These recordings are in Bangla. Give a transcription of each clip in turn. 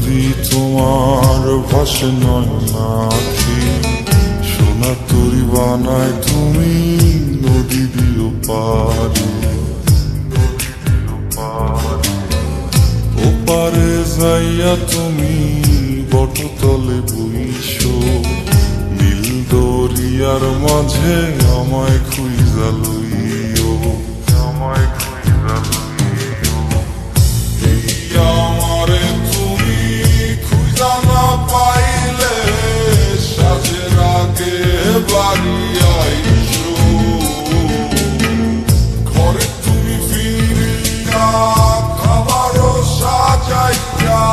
যদি তোমার ভাসে নয়নাখি, সোনা তরি বানায় তুমি নদী দিও পারি। ওপারে যাইয়া তুমি বটতলে বইসো, নীল দরিয়ার মাঝে আমায় খুঁজা লইও, আমায় খুঁজা লইও। এই আমারে তুমি খুঁজা না পাইলে সাজের আগে বাড়ি আইসো, ঘরে তুমি ফিরিয়া খাবারও সাজাইয়া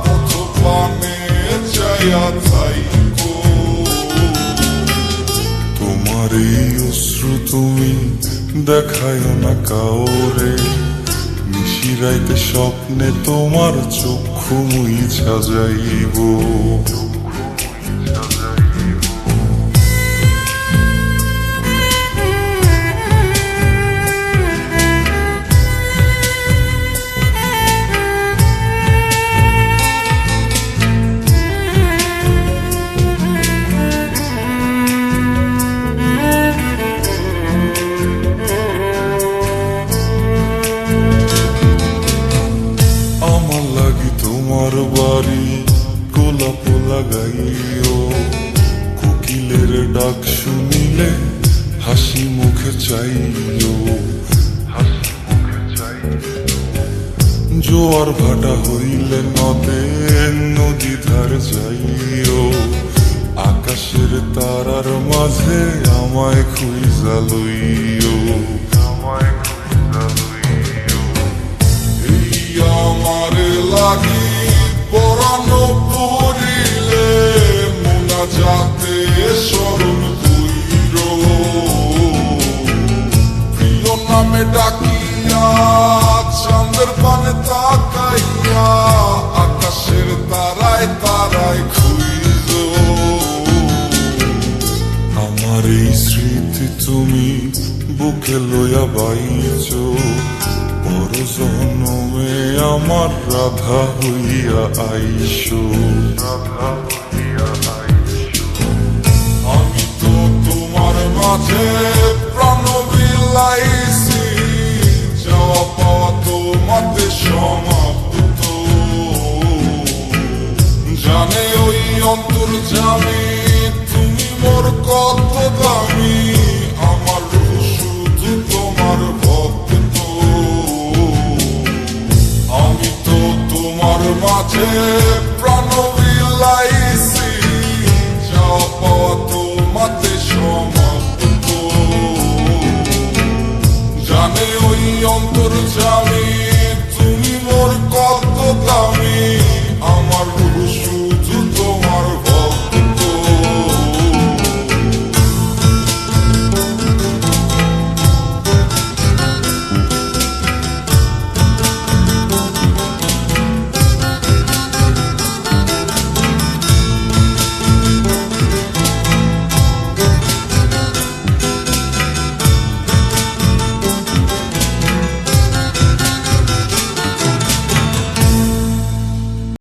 পথ পানে চাইয়া থাইকো। তোমার এই অশ্রু তুমি দেখায় না কাউরে, নিশিরাইতে স্বপ্নে তোমার চক্ষু মুইছা যাইব। তোমার বাড়ি গোলাপ লাগাইও, কোকিলের ডাক শুনিলে হাসি মুখে চাইও। জোয়ার ভাটা হইলে নদে নদী ধার যাইও, আকাশের তারার মাঝে আমায় খুঁজা লইও, আমায় খুঁজা লইও। এই আমারে লাগি পরানো পড়িলে মুনাজাতে স্মরণ কইরো, প্রিয় নামে ডাকিয়া চাঁদের পানে তাকাইয়া আকাশের তারায় তারায় খুঁজো। আমার এই স্মৃতি তুমি বুকে লইয়া বাইছো, বড় জনমে আমার রাধা হইয়া আইসো, রাধা হইয়া আইসো। আমি তো তোমার মাঝে প্রাণ বিলাইছি, যাওয়া পাওয়া তোমাতে সমাপ্ত। জানে ওই অন্তর্যামী তুমি মোর কথা